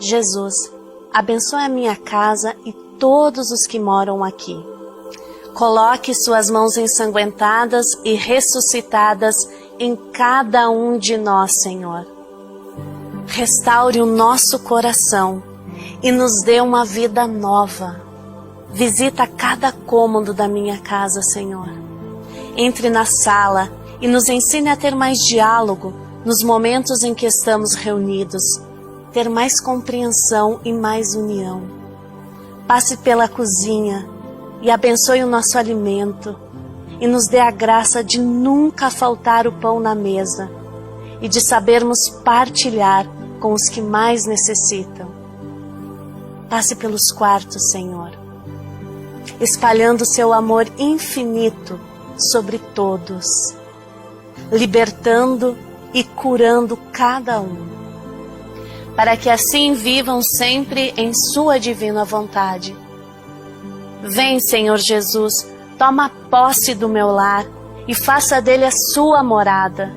Jesus, abençoe a minha casa e todos os que moram aqui. Coloque suas mãos ensanguentadas e ressuscitadas em cada um de nós, Senhor. Restaure o nosso coração e nos dê uma vida nova. Visita cada cômodo da minha casa, Senhor. Entre na sala e nos ensine a ter mais diálogo nos momentos em que estamos reunidos, ter mais compreensão e mais união. Passe pela cozinha e abençoe o nosso alimento e nos dê a graça de nunca faltar o pão na mesa e de sabermos partilhar com os que mais necessitam. Passe pelos quartos, Senhor, espalhando seu amor infinito sobre todos, libertando e curando cada um, para que assim vivam sempre em sua divina vontade. Vem, Senhor Jesus, toma posse do meu lar e faça dele a sua morada,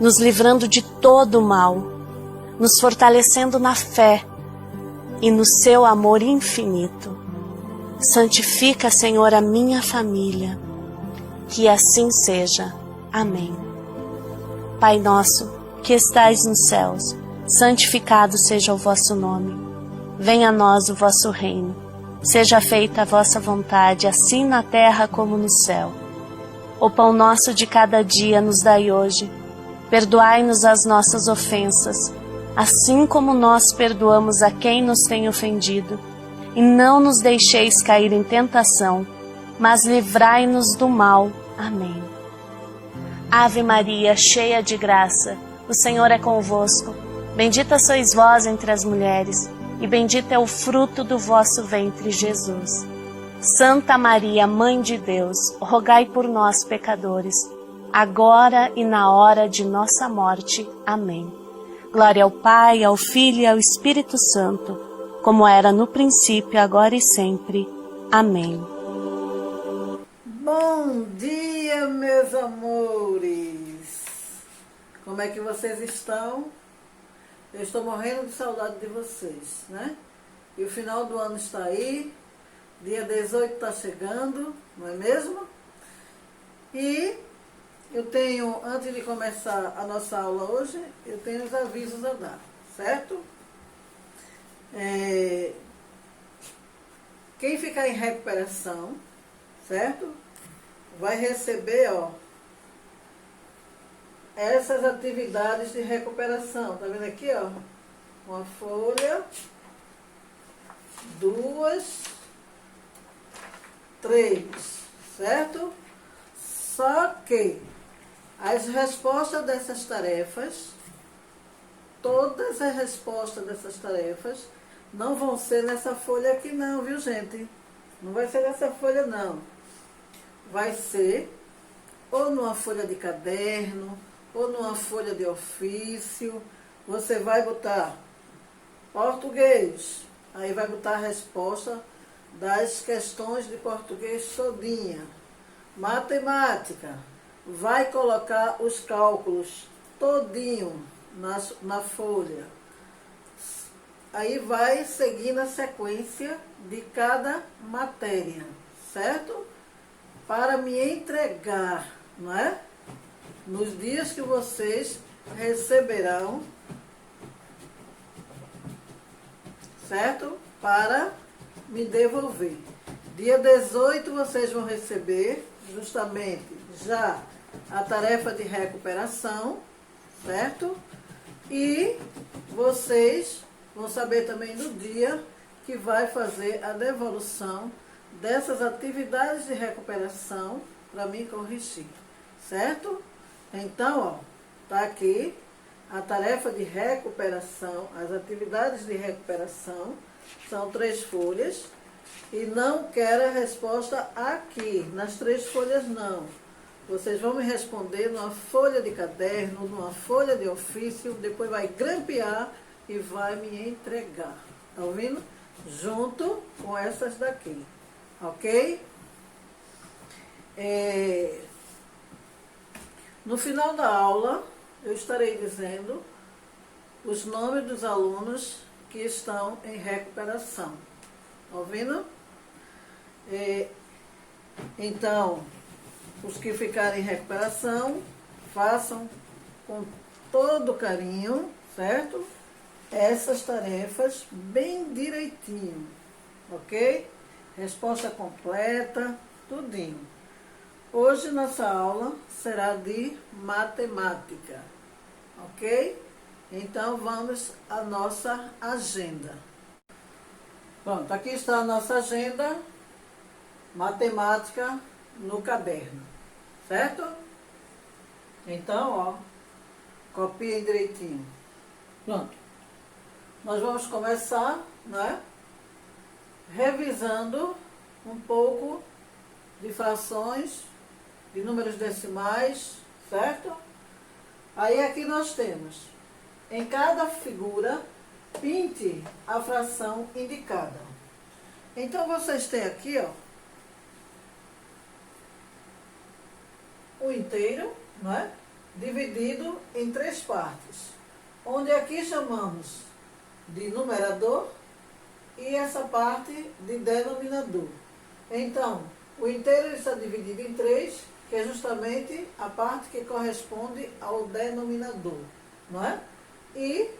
nos livrando de todo o mal, nos fortalecendo na fé e no seu amor infinito. Santifica, Senhor, a minha família, que assim seja. Amém. Pai nosso, que estais nos céus, santificado seja o vosso nome. Venha a nós o vosso reino. Seja feita a vossa vontade, assim na terra como no céu. O pão nosso de cada dia nos dai hoje. Perdoai-nos as nossas ofensas, assim como nós perdoamos a quem nos tem ofendido. E não nos deixeis cair em tentação, mas livrai-nos do mal. Amém. Ave Maria, cheia de graça, o Senhor é convosco. Bendita sois vós entre as mulheres, e bendito é o fruto do vosso ventre, Jesus. Santa Maria, Mãe de Deus, rogai por nós, pecadores, agora e na hora de nossa morte. Amém. Glória ao Pai, ao Filho e ao Espírito Santo, como era no princípio, agora e sempre. Amém. Bom dia, meus amores! Como é que vocês estão? Eu estou morrendo de saudade de vocês, né? E o final do ano está aí, dia 18 está chegando, não é mesmo? E eu tenho, antes de começar a nossa aula hoje, eu tenho os avisos a dar, certo? Quem ficar em recuperação, certo? Vai receber, ó, essas atividades de recuperação. Tá vendo aqui, ó? Uma folha, 2, 3, certo? Só que as respostas dessas tarefas, todas as respostas dessas tarefas, não vão ser nessa folha aqui não, viu, gente? Não vai ser nessa folha não. Vai ser ou numa folha de caderno, ou numa folha de ofício. Você vai botar português, aí vai botar a resposta das questões de português todinha. Matemática, vai colocar os cálculos todinho na folha. Aí vai seguir na sequência de cada matéria, certo? Para me entregar, não é? Nos dias que vocês receberão, certo? Para me devolver. Dia 18 vocês vão receber justamente já a tarefa de recuperação, certo? E vocês vão saber também no dia que vai fazer a devolução dessas atividades de recuperação para mim corrigir, certo? Então, ó, tá aqui a tarefa de recuperação, as atividades de recuperação, são 3 folhas, e não quero a resposta aqui, nas 3 folhas não. Vocês vão me responder numa folha de caderno, numa folha de ofício, depois vai grampear e vai me entregar, tá ouvindo? Junto com essas daqui, ok? No final da aula, eu estarei dizendo os nomes dos alunos que estão em recuperação. Tá ouvindo? Então, os que ficarem em recuperação, façam com todo carinho, certo? Essas tarefas bem direitinho, ok? Resposta completa, tudinho. Hoje nossa aula será de matemática, ok? Então vamos à nossa agenda. Pronto, aqui está a nossa agenda, matemática no caderno, certo? Então, ó, copiem direitinho. Pronto. Nós vamos começar, né, revisando um pouco de frações, de números decimais, certo? Aí aqui nós temos, em cada figura, pinte a fração indicada. Então vocês têm aqui, ó, o inteiro, né, dividido em 3 partes, onde aqui chamamos de numerador e essa parte de denominador. Então, o inteiro está dividido em 3, que é justamente a parte que corresponde ao denominador, não é? E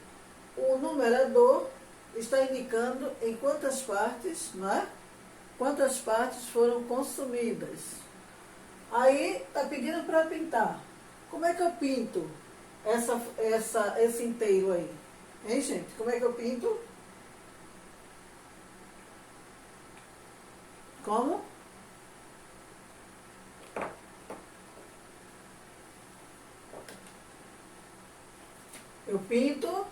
o numerador está indicando em quantas partes, não é? Quantas partes foram consumidas. Aí está pedindo para pintar. Como é que eu pinto esse inteiro aí? Hein, gente? Como é que eu pinto? Como? Eu pinto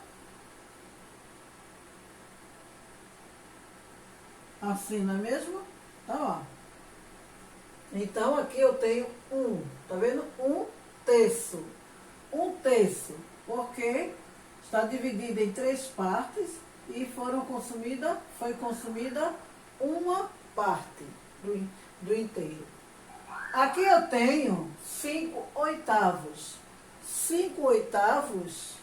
assim, não é mesmo? Tá, ó. Então aqui eu tenho tá vendo? 1/3. 1/3, porque está dividido em 3 partes e foi consumida uma parte do inteiro. Aqui eu tenho 5/8. 5/8,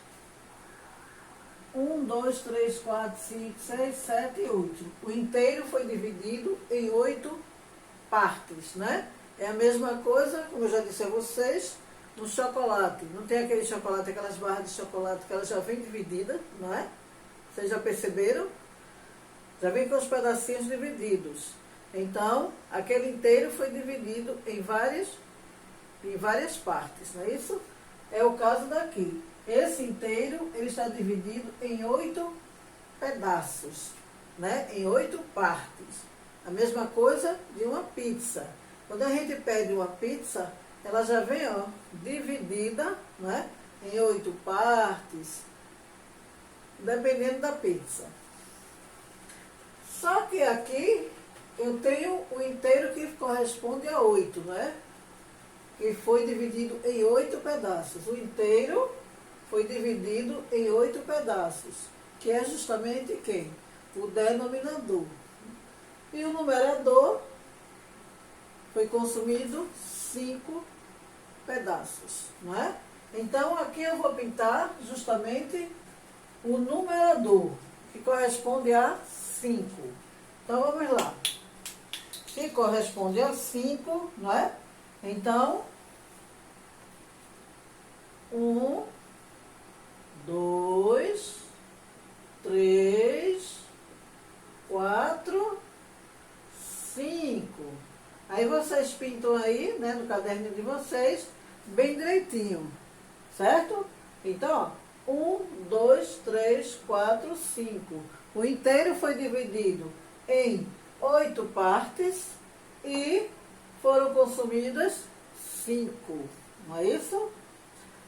1, 2, 3, 4, 5, 6, 7 e 8. O inteiro foi dividido em 8 partes, né? É a mesma coisa, como eu já disse a vocês, no chocolate. Não tem aquele chocolate, aquelas barras de chocolate que ela já vem dividida, não é? Vocês já perceberam? Já vem com os pedacinhos divididos. Então, aquele inteiro foi dividido em várias partes, não é isso? É o caso daqui. Esse inteiro, ele está dividido em 8 pedaços, né? Em 8 partes. A mesma coisa de uma pizza. Quando a gente pede uma pizza, ela já vem, ó, dividida, né, em 8 partes, dependendo da pizza. Só que aqui eu tenho o inteiro que corresponde a 8, né? Que foi dividido em 8 pedaços. O inteiro foi dividido em 8 pedaços, que é justamente quem? O denominador. E o numerador foi consumido 5 pedaços, não é? Então aqui eu vou pintar justamente o numerador, que corresponde a 5. Então vamos lá. Se corresponde a 5, não é? Então, 1, 2, 3, 4, 5. Aí vocês pintam aí, né, no caderno de vocês, bem direitinho, certo? Então, ó, 1, 2, 3, 4, 5. O inteiro foi dividido em 8 partes e foram consumidas 5, não é isso?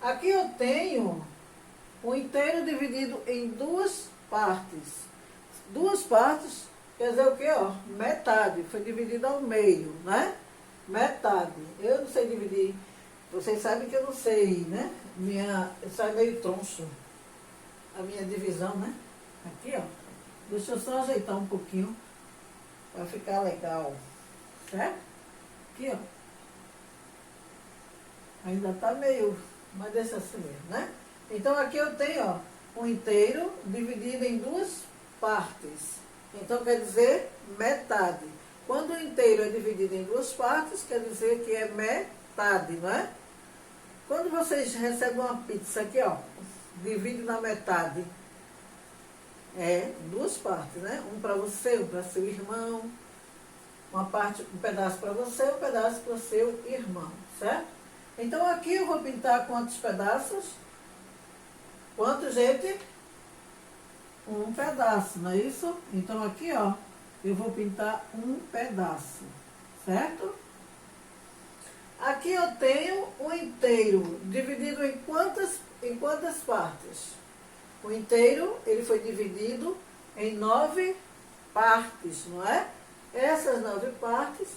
Aqui eu tenho o inteiro dividido em 2 partes. 2 partes quer dizer o quê? Ó, metade, foi dividido ao meio, né? Metade. Eu não sei dividir. Vocês sabem que eu não sei, né? Sai meio troncho a minha divisão, né? Aqui, ó. Deixa eu só ajeitar um pouquinho para ficar legal, certo? Aqui, ó. Ainda tá meio, mas deixa assim mesmo, né? Então aqui eu tenho, ó, um inteiro dividido em 2 partes. Então, quer dizer metade. Quando o inteiro é dividido em duas partes, quer dizer que é metade, não é? Quando vocês recebem uma pizza aqui, ó, divide na metade. É duas partes, né? Um para você, um para seu irmão. Uma parte, um pedaço para você, um pedaço para o seu irmão, certo? Então aqui eu vou pintar quantos pedaços? Quanto, gente? Um pedaço, não é isso? Então aqui, ó, eu vou pintar um pedaço, certo? Aqui eu tenho o inteiro, dividido em quantas partes? O inteiro, ele foi dividido em 9 partes, não é? Essas 9 partes,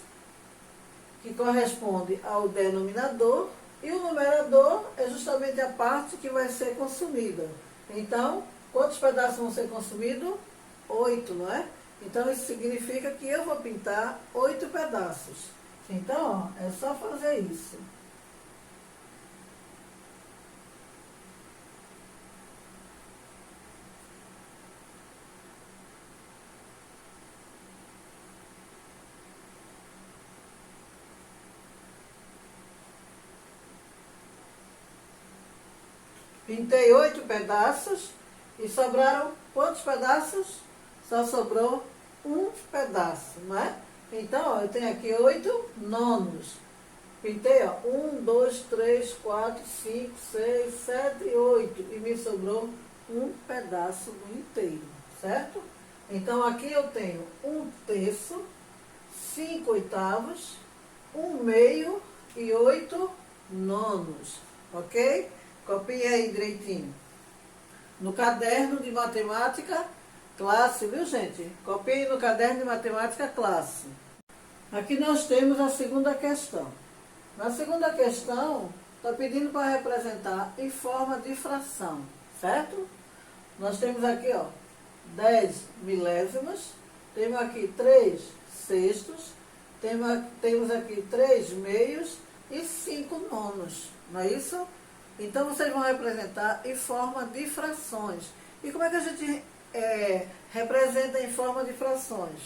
que corresponde ao denominador, e o numerador é justamente a parte que vai ser consumida. Então, quantos pedaços vão ser consumidos? 8, não é? Então, isso significa que eu vou pintar 8 pedaços. Então, ó, é só fazer isso. Pintei 8 pedaços e sobraram quantos pedaços? Só sobrou um pedaço, não é? Então, ó, eu tenho aqui 8 nonos. Pintei, ó, 1, 2, 3, 4, 5, 6, 7, 8. E me sobrou um pedaço do inteiro, certo? Então, aqui eu tenho 1/3, 5 oitavos, 1/2 e 8 nonos, ok? Copie aí direitinho. No caderno de matemática, classe, viu, gente? Copie no caderno de matemática, classe. Aqui nós temos a segunda questão. Na segunda questão, está pedindo para representar em forma de fração, certo? Nós temos aqui, ó, 10 milésimos, temos aqui 3 sextos, temos aqui 3 meios e 5 nonos, não é isso? Então, vocês vão representar em forma de frações. E como é que a gente representa em forma de frações?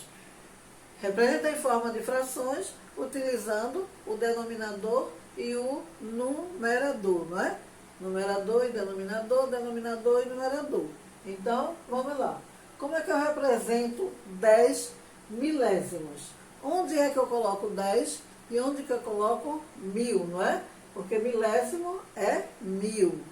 Representa em forma de frações utilizando o denominador e o numerador, não é? Numerador e denominador, denominador e numerador. Então, vamos lá. Como é que eu represento 10 milésimos? Onde é que eu coloco 10 e onde que eu coloco 1000, não é? Porque milésimo é 1000.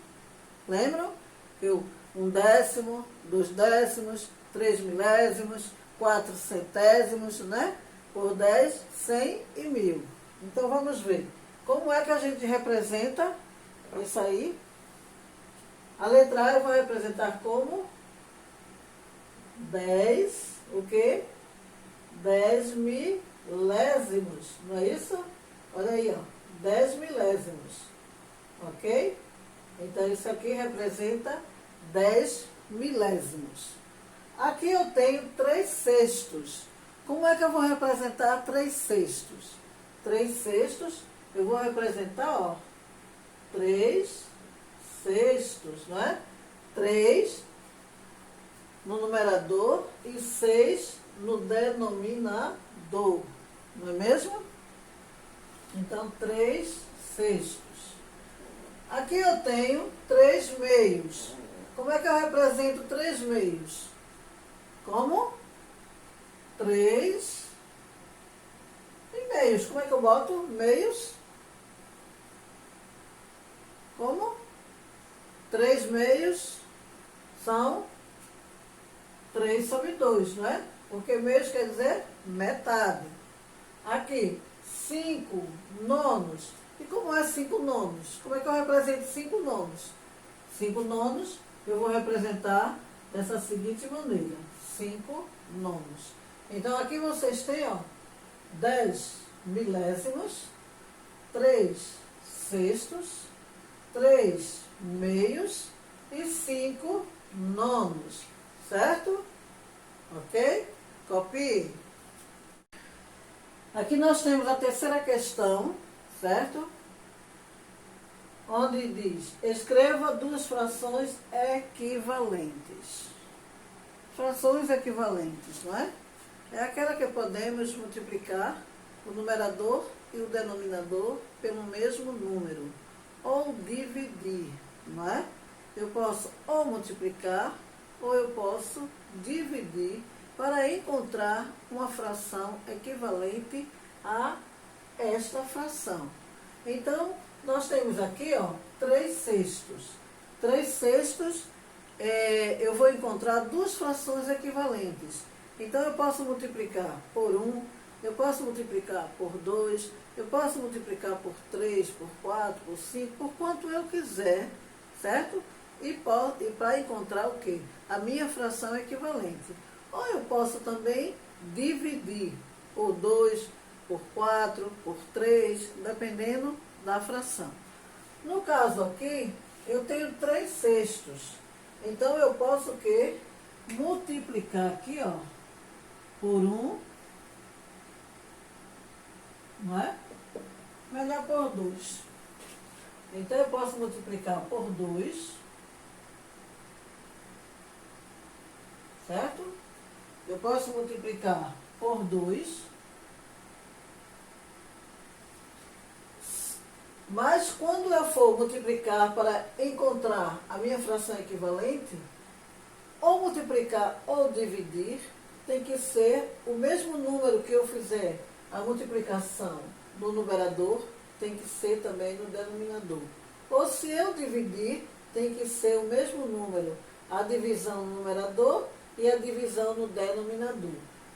Lembram? Que 1/10, 2/10, 3 milésimos, 4 centésimos, né? Por 10, 100 e 1000. Então vamos ver. Como é que a gente representa isso aí? A letra A eu vou representar como 10, o quê? 10 milésimos, não é isso? Olha aí, ó. 10 milésimos, ok? Então, isso aqui representa 10 milésimos. Aqui eu tenho 3 sextos. Como é que eu vou representar 3 sextos? 3 sextos, eu vou representar, ó, 3 sextos, não é? 3 no numerador e 6 no denominador, não é mesmo? Então, 3 sextos. Aqui eu tenho 3 meios. Como é que eu represento 3 meios? Como? 3 e meios. Como é que eu boto meios? Como? 3 meios são 3 sobre 2, não é? Porque meios quer dizer metade. Aqui, 5 nonos. E como é 5 nonos? Como é que eu represento 5 nonos? 5 nonos eu vou representar dessa seguinte maneira. 5 nonos. Então aqui vocês têm, ó, 10 milésimos, 3 sextos, 3 meios e 5 nonos. Certo? Ok? Copie. Aqui nós temos a terceira questão, certo? Onde diz, escreva 2 frações equivalentes. frações equivalentes, não é? É aquela que podemos multiplicar o numerador e o denominador pelo mesmo número, ou dividir, não é? Eu posso ou multiplicar, ou eu posso dividir para encontrar uma fração equivalente a esta fração. Então, nós temos aqui, ó, 3 sextos. 3 sextos, eu vou encontrar duas frações equivalentes. Então, eu posso multiplicar por 1, eu posso multiplicar por 2, eu posso multiplicar por 3, por 4, por 5, por quanto eu quiser, certo? E para encontrar o quê? A minha fração equivalente. Ou eu posso também dividir por 2, por 4, por 3, dependendo da fração. No caso aqui, eu tenho 3 sextos. Então, eu posso o quê? Multiplicar aqui, ó, por 1, não é? Melhor por 2. Então, eu posso multiplicar por 2, certo? Eu posso multiplicar por 2, mas quando eu for multiplicar para encontrar a minha fração equivalente, ou multiplicar ou dividir, tem que ser o mesmo número que eu fizer a multiplicação no numerador, tem que ser também no denominador. Ou se eu dividir, tem que ser o mesmo número, a divisão no numerador e a divisão no denominador.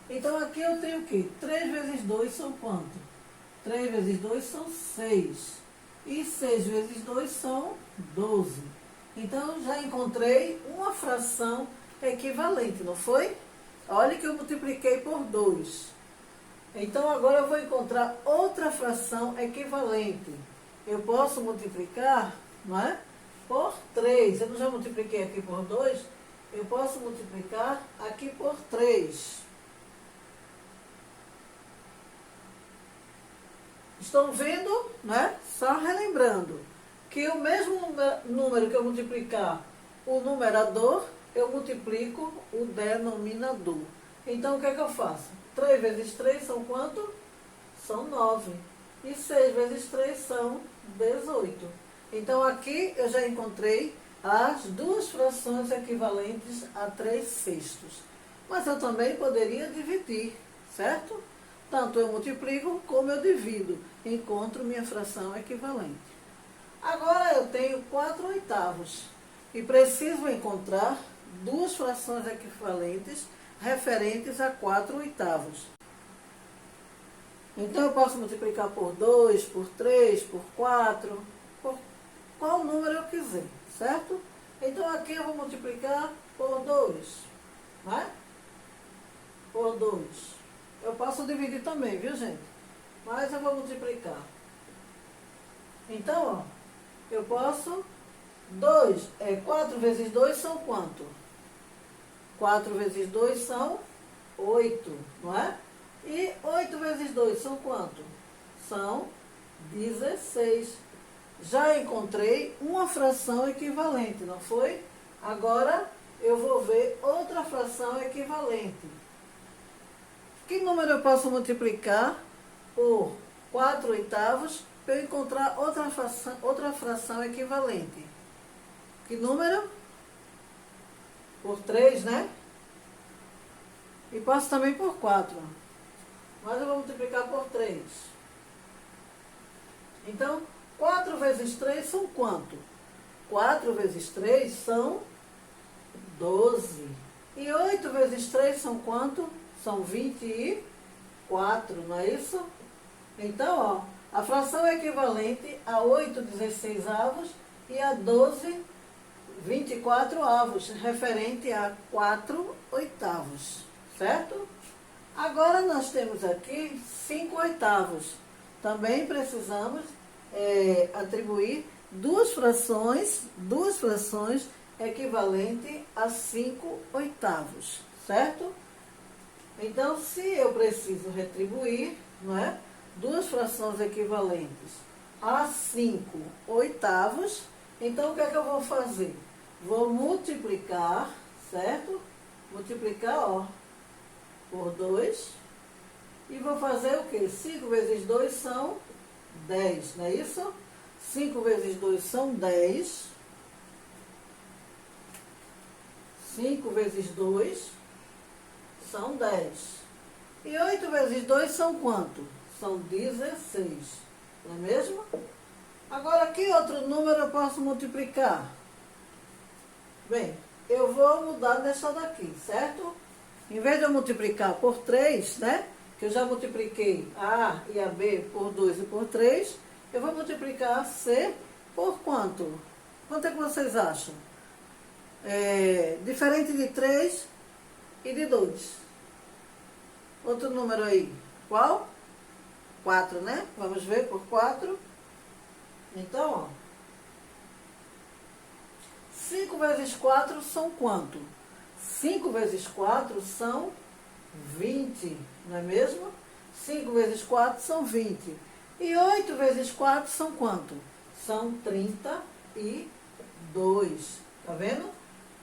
Então, aqui eu tenho o quê? 3 vezes 2 são quanto? 3 vezes 2 são 6. E 6 vezes 2 são 12. Então, já encontrei uma fração equivalente, não foi? Olha que eu multipliquei por 2. Então, agora eu vou encontrar outra fração equivalente. Eu posso multiplicar, não é? Por 3. Eu não já multipliquei aqui por 2? Eu posso multiplicar aqui por 3. Estão vendo, né? Só relembrando que o mesmo número que eu multiplicar o numerador, eu multiplico o denominador. Então, o que é que eu faço? 3 vezes 3 são quanto? São 9. E 6 vezes 3 são 18. Então, aqui eu já encontrei as duas frações equivalentes a 3 sextos. Mas eu também poderia dividir, certo? Tanto eu multiplico como eu divido. Encontro minha fração equivalente. Agora eu tenho 4 oitavos. E preciso encontrar duas frações equivalentes referentes a 4 oitavos. Então eu posso multiplicar por 2, por 3, por 4, por qual número eu quiser, certo? Então aqui eu vou multiplicar por 2, né? Por 2. Eu posso dividir também, viu, gente? Mas eu vou multiplicar. Então, ó, eu posso 4 vezes 2 são quanto? 4 vezes 2 são 8, não é? E 8 vezes 2 são quanto? São 16. Já encontrei uma fração equivalente, não foi? Agora eu vou ver outra fração equivalente. Que número eu posso multiplicar por 4 oitavos para eu encontrar outra fração equivalente? Que número? Por 3, né? E posso também por 4. Mas eu vou multiplicar por 3. Então, 4 vezes 3 são quanto? 4 vezes 3 são 12. E 8 vezes 3 são quanto? São 24, não é isso? Então, ó, a fração é equivalente a 8 16avos e a 12 24avos, referente a 4 oitavos, certo? Agora nós temos aqui 5 oitavos. Também precisamos atribuir duas frações equivalentes a 5 oitavos, certo? Então, se eu preciso retribuir, não é? Duas frações equivalentes a 5 oitavos, então o que é que eu vou fazer? Vou multiplicar, certo? multiplicar, ó, por 2. E vou fazer o quê? 5 vezes 2 são 10, não é isso? 5 vezes 2 são 10. 5 vezes 2 são 10. E 8 vezes 2 são quanto? São 16. Não é mesmo? Agora, que outro número eu posso multiplicar? Bem, eu vou mudar dessa daqui, certo? Em vez de eu multiplicar por 3, né? Que eu já multipliquei a A e a B por 2 e por 3, eu vou multiplicar a C por quanto? Quanto é que vocês acham? Diferente de 3 e de 2. Outro número aí. Qual? 4, né? Vamos ver por 4. Então, ó. 5 vezes 4 são quanto? 5 vezes 4 são 20, não é mesmo? 5 vezes 4 são 20. E 8 vezes 4 são quanto? São 32. Tá vendo?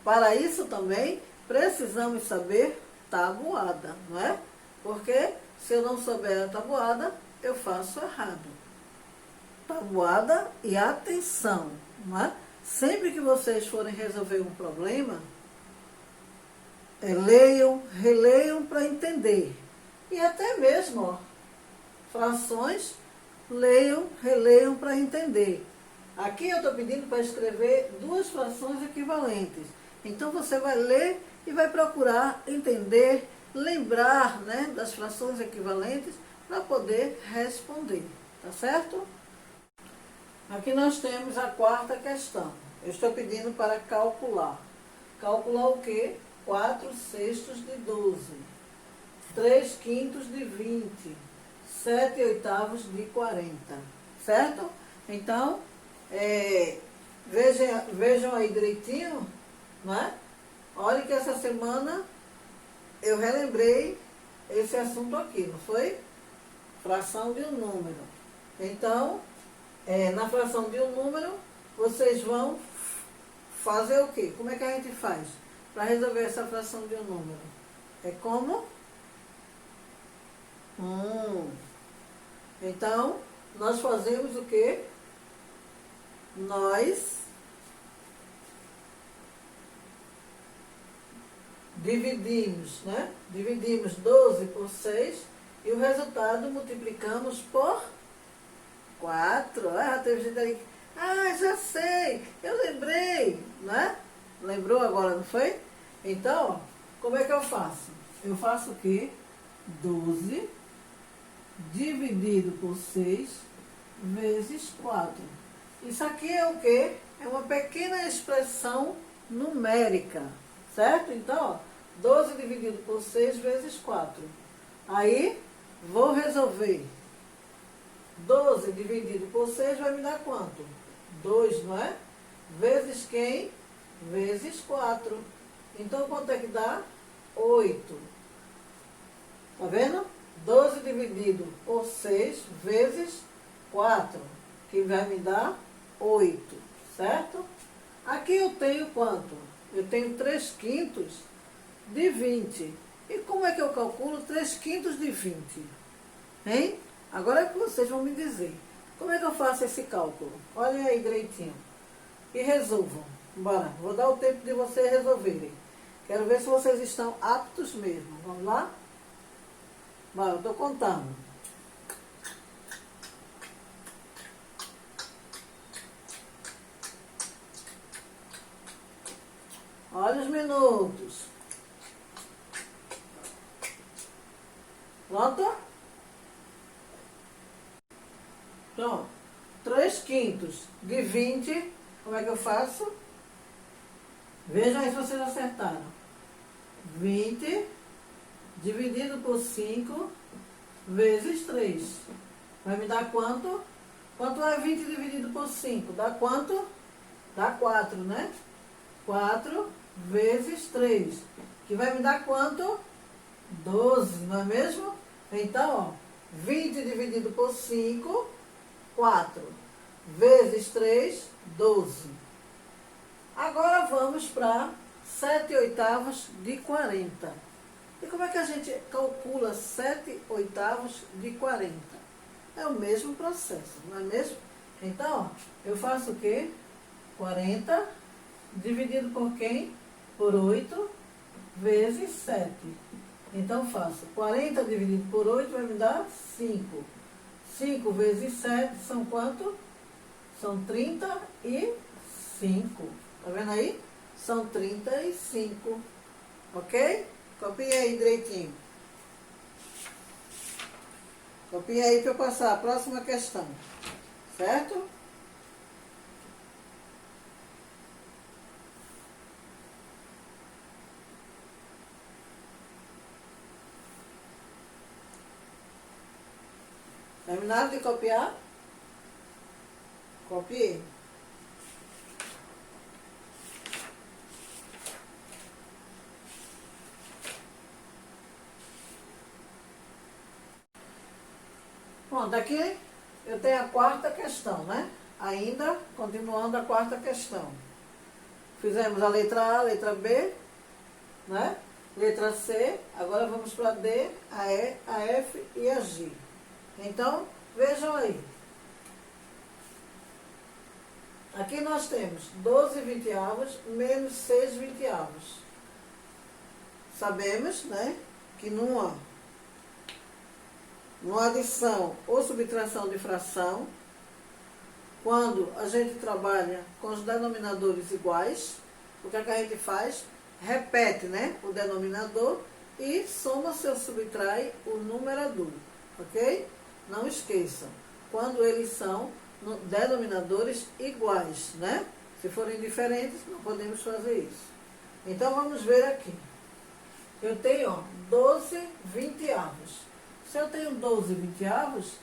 Para isso também precisamos saber tabuada, não é? Porque se eu não souber a tabuada, eu faço errado. Tabuada e atenção, não é? Sempre que vocês forem resolver um problema, leiam, releiam para entender. E até mesmo, ó, frações, leiam, releiam para entender. Aqui eu estou pedindo para escrever 2 frações equivalentes. Então você vai ler e vai procurar entender, lembrar, né, das frações equivalentes para poder responder. Tá certo? Aqui nós temos a 4ª questão. Eu estou pedindo para calcular. Calcular o quê? 4 sextos de 12, 3 quintos de 20, 7 oitavos de 40, certo? Então, vejam aí direitinho, né? Olha que essa semana eu relembrei esse assunto aqui, não foi? Fração de um número. Então, na fração de um número, vocês vão fazer o quê? Como é que a gente faz para resolver essa fração de um número? É como? Então, nós fazemos o quê? Nós dividimos, né? Dividimos 12 por 6 e o resultado multiplicamos por 4. Ah, teve gente aí. Ah, já sei, eu lembrei, né? Lembrou agora, não foi? Então, ó, como é que eu faço? Eu faço o quê? 12 dividido por 6 vezes 4. Isso aqui é o quê? É uma pequena expressão numérica, certo? Então, ó, 12 dividido por 6 vezes 4. Aí, vou resolver. 12 dividido por 6 vai me dar quanto? 2, não é? Vezes quem? Vezes 4. Então, quanto é que dá? 8. Tá vendo? 12 dividido por 6 vezes 4, que vai me dar 8, certo? Aqui eu tenho quanto? Eu tenho 3 quintos de 20. E como é que eu calculo 3 quintos de 20? Hein? Agora é que vocês vão me dizer. Como é que eu faço esse cálculo? Olhem aí direitinho. E resolvam. Bora, vou dar o tempo de vocês resolverem. Quero ver se vocês estão aptos mesmo. Vamos lá? Bora, eu estou contando. Olha os minutos. Pronto? Pronto. 3 quintos de 20. Como é que eu faço? Vejam aí se vocês acertaram. 20 dividido por 5 vezes 3. Vai me dar quanto? Quanto é 20 dividido por 5? Dá quanto? Dá 4, né? 4 vezes 3. Que vai me dar quanto? 12, não é mesmo? Então, ó, 20 dividido por 5, 4. Vezes 3, 12. Agora vamos para 7/8 de 40. E como é que a gente calcula 7/8 de 40? É o mesmo processo, não é mesmo? Então, ó, eu faço o quê? 40 dividido por quem? Por 8 vezes 7. Então, faço 40 dividido por 8 vai me dar 5. 5 vezes 7 são quanto? São 35. Tá vendo aí? São 35. Ok? Copia aí direitinho. Copia aí para eu passar a próxima questão. Certo? Terminaram de copiar? Copie. Pronto, aqui eu tenho a quarta questão, né? Ainda continuando a quarta questão. Fizemos a letra A, a letra B, né? Letra C, agora vamos para a D, a E, a F e a G. Então, vejam aí. Aqui nós temos 12/20 menos 6/20. Sabemos, né, que numa adição ou subtração de fração, quando a gente trabalha com os denominadores iguais, o que é que a gente faz? Repete, né, o denominador e soma-se ou subtrai o numerador, ok? Não esqueçam, quando eles são denominadores iguais, né? Se forem diferentes, não podemos fazer isso. Então, vamos ver aqui. Eu tenho, ó, 12/20. Se eu tenho 12/20,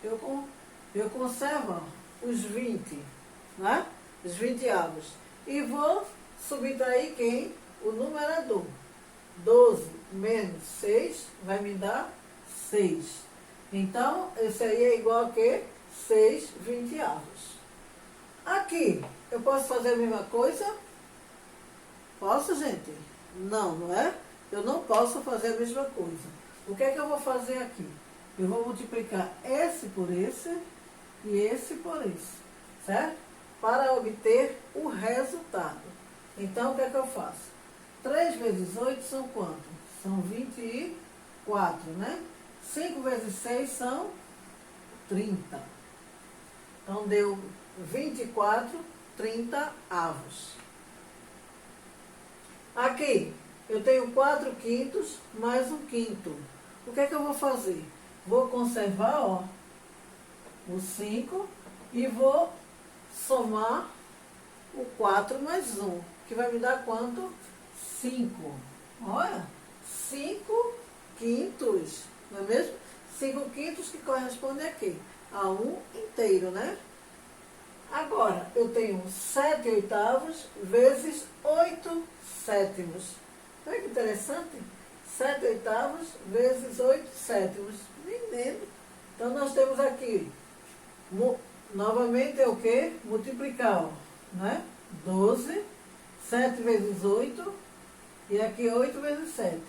eu conservo, ó, os 20, né? Os 20. E vou subtrair quem? O numerador. 12 menos 6 vai me dar 6. Então, esse aí é igual a quê? 6/20. Aqui, eu posso fazer a mesma coisa? Posso, gente? Não, não é? Eu não posso fazer a mesma coisa. O que é que eu vou fazer aqui? Eu vou multiplicar esse por esse e esse por esse, certo? Para obter o resultado. Então, o que é que eu faço? 3 vezes 8 são quanto? São 24, né? 5 vezes 6 são 30. Então, deu 24/30. Aqui, eu tenho 4/5 mais 1/5. O que é que eu vou fazer? Vou conservar, ó, o 5 e vou somar o 4 mais 1, que vai me dar quanto? 5. Olha, 5/5, não é mesmo? 5/5 que corresponde a quê? A 1 inteiro, né? Agora, eu tenho 7/8 vezes 8/7. Olha que interessante. 7/8 vezes 8/7. Menino. Então, nós temos aqui, novamente é o quê? Multiplicar, ó, né? 12, 7 vezes 8, e aqui 8 vezes 7.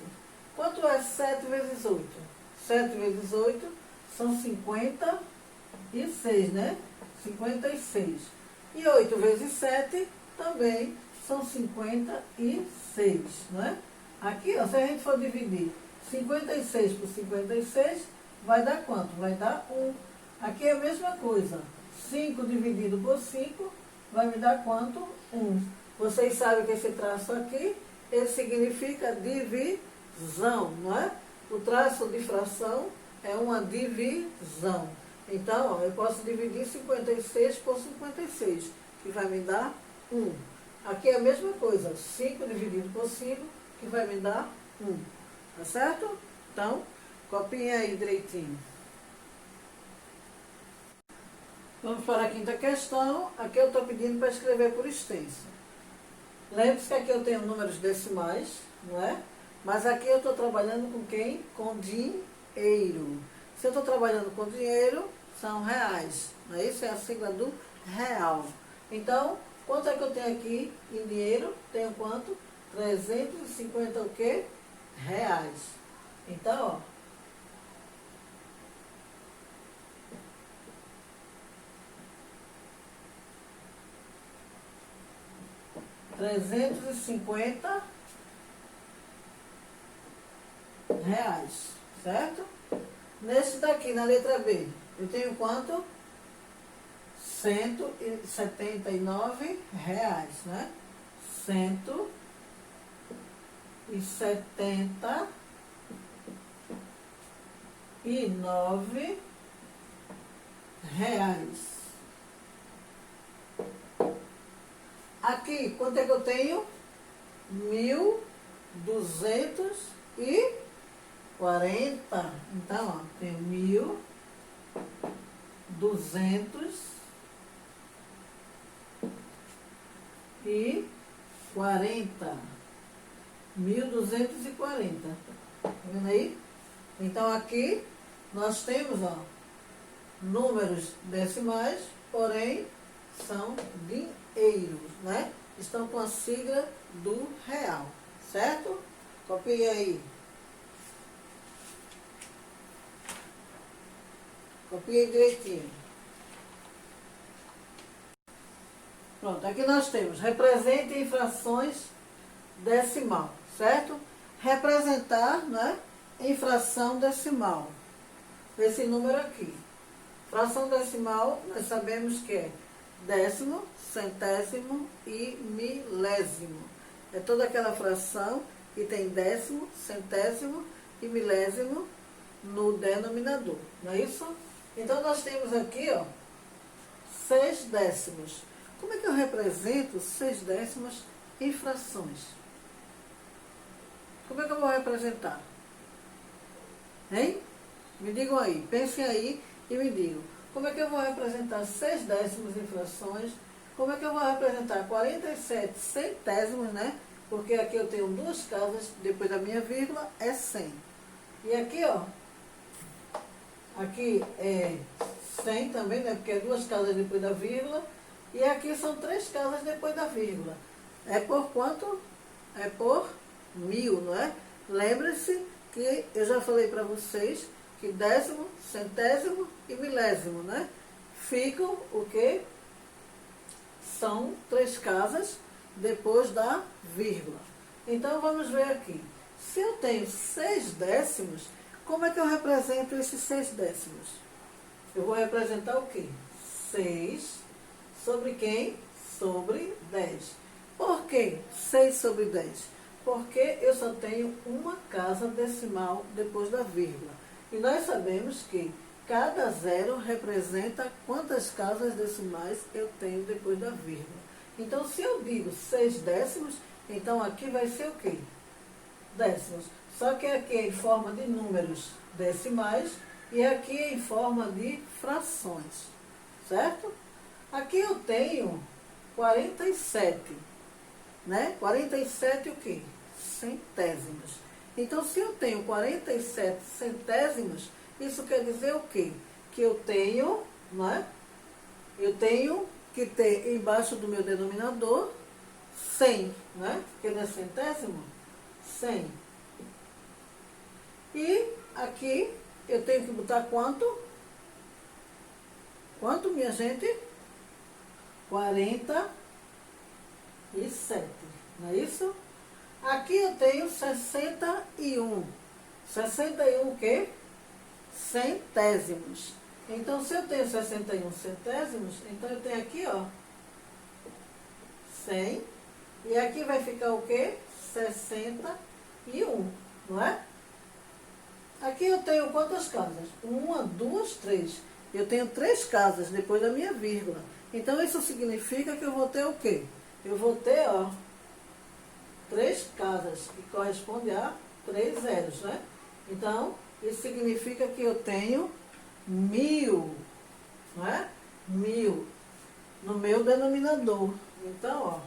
Quanto é 7 vezes 8? 7 vezes 8 são 56, né? 56. E 8 vezes 7 também são 56, né? Aqui, ó, se a gente for dividir 56 por 56, vai dar quanto? Vai dar 1. Aqui é a mesma coisa. 5 dividido por 5 vai me dar quanto? 1. Vocês sabem que esse traço aqui, ele significa divisão, não é? O traço de fração é uma divisão. Então, ó, eu posso dividir 56 por 56, que vai me dar 1. Aqui é a mesma coisa, 5 dividido por 5, que vai me dar 1. Tá certo? Então, copiem aí direitinho. Vamos para a quinta questão. Aqui eu estou pedindo para escrever por extenso. Lembre-se que aqui eu tenho números decimais, não é? Mas aqui eu estou trabalhando com quem? Com dinheiro. Se eu estou trabalhando com dinheiro, são reais. Não é isso? É a sigla do real. Então, quanto é que eu tenho aqui em dinheiro? Tenho quanto? 350 o quê? Reais. Então, ó. R$ 350, certo? Nesse daqui, na letra B, eu tenho quanto? R$ 179, né? 179 reais. Aqui, quanto é que eu tenho? 1.240. Então, ó, tenho 1.240. 1.240. Tá vendo aí? Então, aqui nós temos, ó, números decimais, porém são dinheiros, né? Estão com a sigla do real, certo? Copia aí. Copia direitinho. Pronto, aqui nós temos represente em frações decimal, certo? Representar, né, em fração decimal. Esse número aqui. Fração decimal, nós sabemos que é décimo, centésimo e milésimo. É toda aquela fração que tem décimo, centésimo e milésimo no denominador, não é isso? Então, nós temos aqui, ó, 6 décimos. Como é que eu represento 6 décimos em frações? Como é que eu vou representar? Hein? Me digam aí, pensem aí e me digam. Como é que eu vou representar 6 décimos em frações? Como é que eu vou representar 47 centésimos, né? Porque aqui eu tenho 2 casas, depois da minha vírgula é 100. E aqui, ó, aqui é 100 também, né? Porque é 2 casas depois da vírgula. E aqui são 3 casas depois da vírgula. É por quanto? É por 1000, não é? Lembre-se que eu já falei para vocês que décimo, centésimo e milésimo, né? Ficam o quê? São 3 casas depois da vírgula. Então, vamos ver aqui. Se eu tenho 6 décimos, como é que eu represento esses 6 décimos? Eu vou representar o quê? 6 sobre quem? Sobre 10. Por que 6 sobre 10? Porque eu só tenho uma casa decimal depois da vírgula. E nós sabemos que cada zero representa quantas casas decimais eu tenho depois da vírgula. Então, se eu digo 6 décimos, então aqui vai ser o quê? Décimos. Só que aqui é em forma de números decimais e aqui é em forma de frações. Certo? Aqui eu tenho 47. Né? 47 o quê? Centésimos. Então, se eu tenho 47 centésimos, isso quer dizer o quê? Que eu tenho, né? Eu tenho que ter embaixo do meu denominador 100, né? Porque não é centésimo? 100. E aqui eu tenho que botar quanto? Quanto, minha gente? 47. Não é isso? Aqui eu tenho 61. 61 o quê? Centésimos. Então, se eu tenho 61 centésimos, então eu tenho aqui, ó, 100. E aqui vai ficar o quê? 61, não é? Aqui eu tenho quantas casas? 1, 2, 3. Eu tenho 3 casas depois da minha vírgula. Então, isso significa que eu vou ter o quê? Eu vou ter, ó, 3 casas, que corresponde a 3 zeros, né? Então, isso significa que eu tenho 1000, não é? 1000 no meu denominador. Então, ó,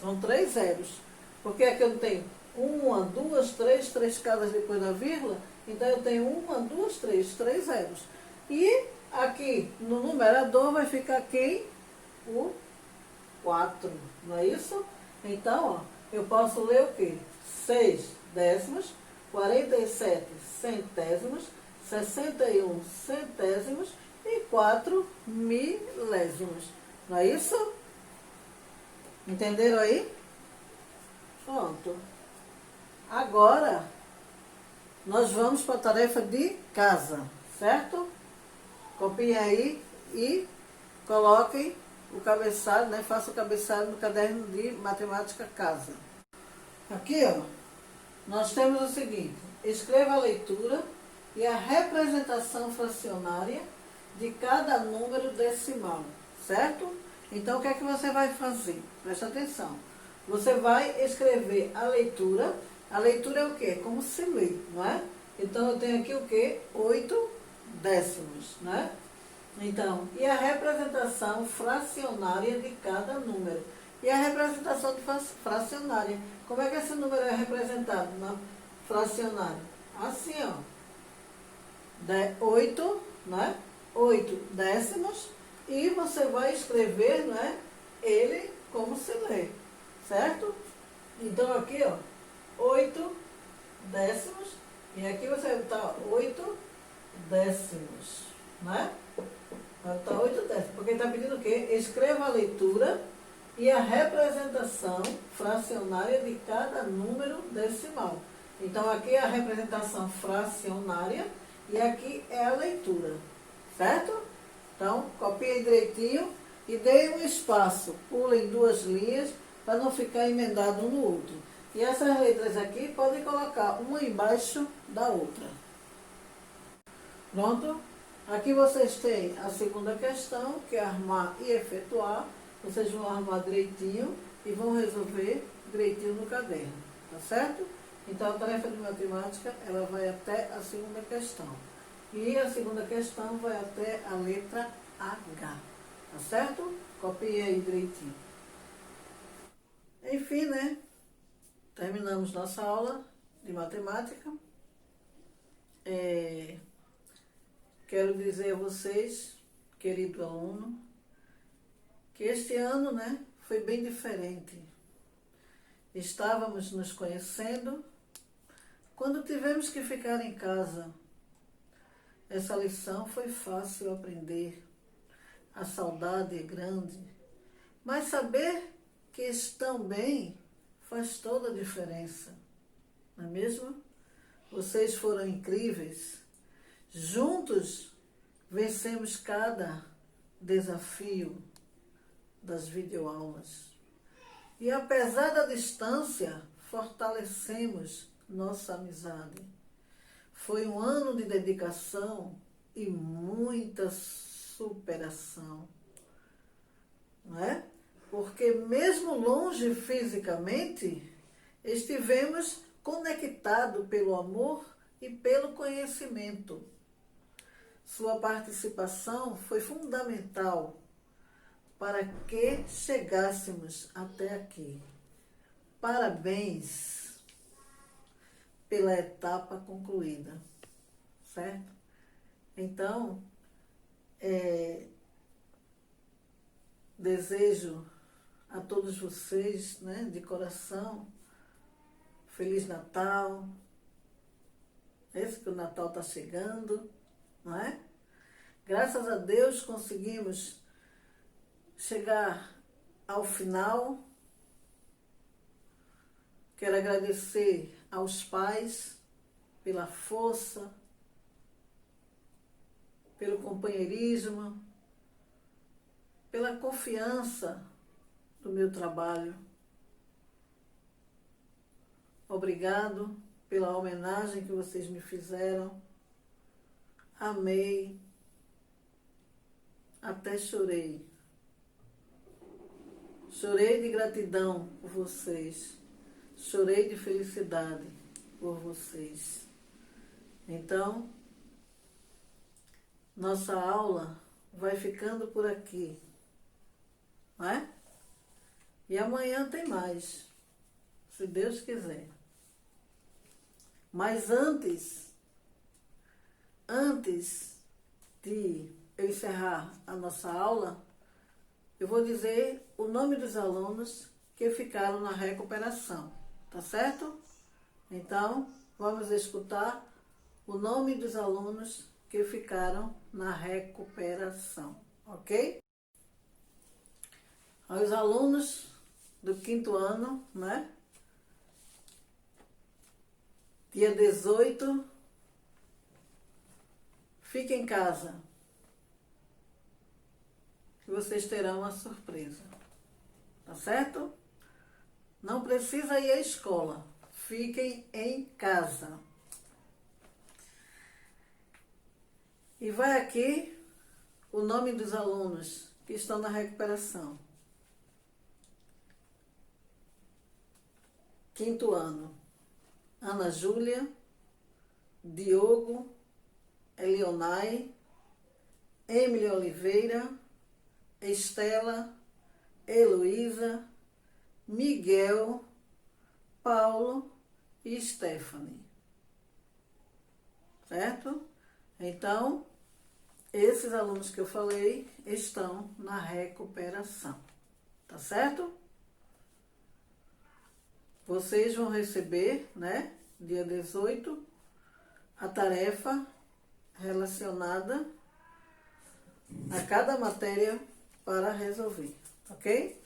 são 3 zeros. Porque aqui eu tenho 1, 2, 3 casas depois da vírgula. Então, eu tenho 1, 2, 3 zeros. E aqui no numerador vai ficar quem? O 4, não é isso? Então, ó, eu posso ler o quê? 6 décimos, 47 centésimos, 61 centésimos e 4 milésimos. Não é isso? Entenderam aí? Pronto. Agora, nós vamos para a tarefa de casa, certo? Copiem aí e coloquem o cabeçalho, né? Faça o cabeçalho no caderno de matemática casa. Aqui, ó, nós temos o seguinte: escreva a leitura e a representação fracionária de cada número decimal, certo? Então, o que é que você vai fazer? Presta atenção. Você vai escrever a leitura. A leitura é o quê? Como se lê, não é? Então, eu tenho aqui o quê? 8 décimos, né? Então, e a representação fracionária de cada número. E a representação fracionária. Como é que esse número é representado na fracionária? Assim, ó. 8, né? 8 décimos. E você vai escrever, né, ele como se lê, certo? Então, aqui, ó, 8 décimos. E aqui você vai botar 8 décimos, né? Vai botar 8 décimos, porque está pedindo o quê? Escreva a leitura e a representação fracionária de cada número decimal. Então, aqui é a representação fracionária e aqui é a leitura, certo? Então, copiem direitinho e deem um espaço, pulem 2 linhas para não ficar emendado um no outro. E essas letras aqui podem colocar uma embaixo da outra. Pronto? Aqui vocês têm a segunda questão, que é armar e efetuar. Vocês vão armar direitinho e vão resolver direitinho no caderno, tá certo? Então, a tarefa de matemática, ela vai até a segunda questão. E a segunda questão vai até a letra H, tá certo? Copie aí direitinho. Enfim, né? Terminamos nossa aula de matemática. Quero dizer a vocês, querido aluno, que este ano, né, foi bem diferente. Estávamos nos conhecendo. Quando tivemos que ficar em casa, essa lição foi fácil aprender. A saudade é grande, mas saber que estão bem faz toda a diferença, não é mesmo? Vocês foram incríveis. Juntos vencemos cada desafio das videoaulas. E apesar da distância, fortalecemos nossa amizade. Foi um ano de dedicação e muita superação, não é? Porque mesmo longe fisicamente, estivemos conectados pelo amor e pelo conhecimento. Sua participação foi fundamental para que chegássemos até aqui. Parabéns pela etapa concluída, certo? Então, desejo a todos vocês, né, de coração, Feliz Natal. Esse que o Natal está chegando, não é? Graças a Deus conseguimos chegar ao final. Quero agradecer aos pais pela força, pelo companheirismo, pela confiança do meu trabalho. Obrigado pela homenagem que vocês me fizeram. Amei. Até chorei. Chorei de gratidão por vocês. Chorei de felicidade por vocês. Então, nossa aula vai ficando por aqui, não é? E amanhã tem mais, se Deus quiser. Mas antes de eu encerrar a nossa aula, eu vou dizer o nome dos alunos que ficaram na recuperação, tá certo? Então, vamos escutar o nome dos alunos que ficaram na recuperação, ok? Os alunos do 5º ano, né? Dia 18, fique em casa, que vocês terão uma surpresa, tá certo? Não precisa ir à escola, fiquem em casa. E vai aqui o nome dos alunos que estão na recuperação. 5º ano, Ana Júlia, Diogo, Elionai, Emily Oliveira, Estela, Heloísa, Miguel, Paulo e Stephanie. Certo? Então, esses alunos que eu falei estão na recuperação. Tá certo? Vocês vão receber, né, dia 18, a tarefa relacionada a cada matéria para resolver, ok?